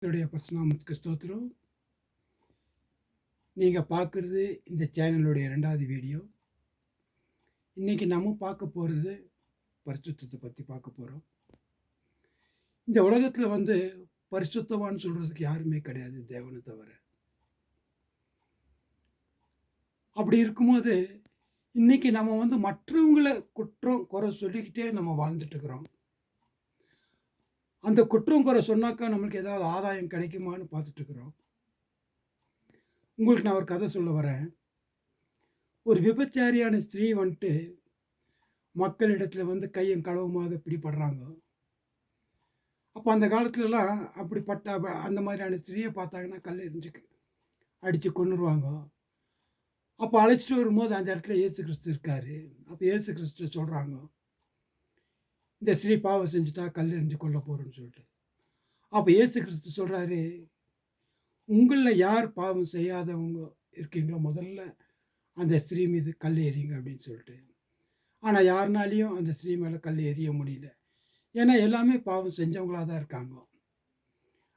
கர்த்தருடைய பரிசுநாமத்துக்கு ஸ்தோத்திரம். நீங்கள் பார்க்குறது இந்த சேனலுடைய 2வது வீடியோ. இன்றைக்கி நம்ம பார்க்க போகிறது பரிசுத்தத்தை பற்றி பார்க்க போகிறோம். இந்த உலகத்தில் பரிசுத்தவான்னு சொல்கிறதுக்கு யாருமே கிடையாது, தேவனை தவிர. அப்படி இருக்கும்போது இன்றைக்கி நம்ம மற்றவங்களை குற்றம் குறை சொல்லிக்கிட்டே நம்ம வாழ்ந்துட்டுருக்குறோம். அந்த குற்றம் குறை சொன்னாக்கா நம்மளுக்கு ஏதாவது ஆதாயம் கிடைக்குமான்னு பார்த்துட்ருக்குறோம். உங்களுக்கு நான் ஒரு கதை சொல்ல வரேன். ஒரு விபச்சாரியான ஸ்திரீ மக்களிடத்தில் கையும் களவுமாக பிடிபடுறாங்க. அப்போ அந்த காலத்துலலாம் அப்படிப்பட்ட அந்த மாதிரியான ஸ்திரீயை பார்த்தாங்கன்னா கல் எறிஞ்சு அடித்து கொன்னுருவாங்க. அப்போ அழைச்சிட்டு வரும்போது அந்த இடத்துல இயேசு கிறிஸ்து இருக்கார். அப்போ இயேசு கிறிஸ்து சொல்கிறாங்க, இந்த ஸ்திரீ பாவம் செஞ்சுட்டா கல் எறிஞ்சு கொல்ல போகிறோன்னு சொல்லிட்டு. அப்போ இயேசு கிறிஸ்து சொல்கிறாரு, உங்களில் யார் பாவம் செய்யாதவங்க இருக்கீங்களோ முதல்ல அந்த ஸ்திரீ மீது கல் எறியுங்க அப்படின்னு சொல்லிட்டு. ஆனால் யாருனாலையும் அந்த ஸ்திரீ மேலே கல் எறிய முடியல. ஏன்னா எல்லாமே பாவம் செஞ்சவங்களாக தான் இருக்காங்க.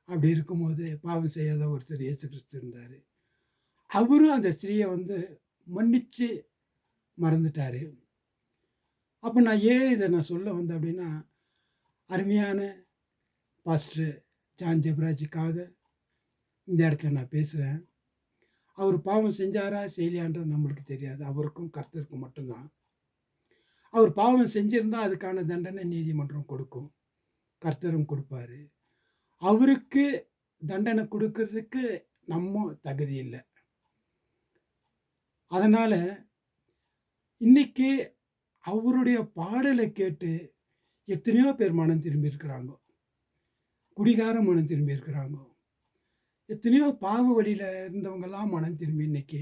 அப்படி இருக்கும்போது பாவம் செய்யாத ஒருத்தர் இயேசு கிறிஸ்து இருந்தார். அவரும் அந்த ஸ்திரீயை மன்னித்து மறந்துட்டார். அப்போ நான் ஏன் இதை சொல்ல வந்தேன் அப்படின்னா, அருமையான பாஸ்டர் ஜான் ஜெபராஜுக்காக இந்த இடத்துல நான் பேசுகிறேன். அவர் பாவம் செஞ்சாரா செய்யலையான்றது நம்மளுக்கு தெரியாது. அவருக்கும் கர்த்தருக்கும் மட்டும்தான். அவர் பாவம் செஞ்சிருந்தால் அதுக்கான தண்டனை நீதிமன்றம் கொடுக்கும், கர்த்தரும் கொடுப்பார். அவருக்கு தண்டனை கொடுக்கறதுக்கு நம்ம தகுதி இல்லை. அதனால் இன்றைக்கி அவருடைய பாடலை கேட்டு எத்தனையோ பேர் மனம் திரும்பியிருக்கிறாங்க. குடிகாரம் மனம் திரும்பியிருக்கிறாங்க. எத்தனையோ பாவ வழியில் இருந்தவங்கெல்லாம் மனம் திரும்பி இன்றைக்கி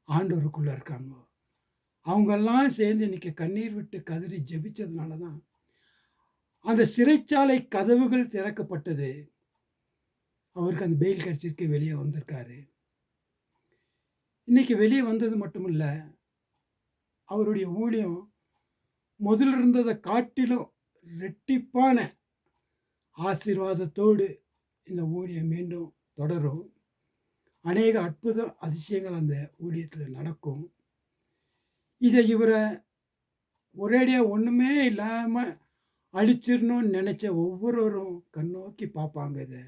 ஆண்டவருக்குள்ளே இருக்காங்க. அவங்கெல்லாம் சேர்ந்து இன்றைக்கி கண்ணீர் விட்டு கதறி ஜெபிச்சதுனால தான் அந்த சிறைச்சாலை கதவுகள் திறக்கப்பட்டது. அவருக்கு அந்த பெயில் கிடச்சிருக்கு, வெளியே வந்திருக்காரு. இன்றைக்கி வெளியே வந்தது மட்டும் இல்லை, அவருடைய ஊழியம் முதல்ல இருந்ததை காட்டிலும் ரெட்டிப்பான ஆசீர்வாதத்தோடு இந்த ஊழியம் மீண்டும் தொடரும். அநேக அற்புத அதிசயங்கள் அந்த ஊழியத்தில் நடக்கும். இதை இவரை ஒரேடியாக ஒன்றுமே இல்லாமல் அழிச்சிடணும்னு நினச்ச ஒவ்வொருவரும் கண்ணோக்கி பார்ப்பாங்க, இதை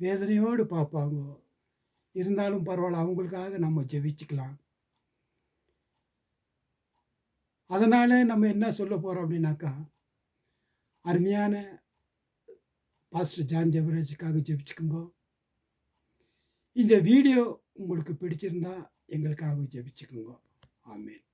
வேதனையோடு பார்ப்பாங்க. இருந்தாலும் பரவாயில்ல, அவங்களுக்காக நம்ம ஜெபிச்சுக்கலாம். அதனால் நம்ம என்ன சொல்ல போகிறோம் அப்படின்னாக்கா, அருமையான பாஸ்டர் ஜான் ஜெபராஜுக்காக ஜெபிச்சுக்குங்க. இந்த வீடியோ உங்களுக்கு பிடிச்சிருந்தா எங்களுக்காக ஜெபிச்சுக்குங்க. ஆமென்.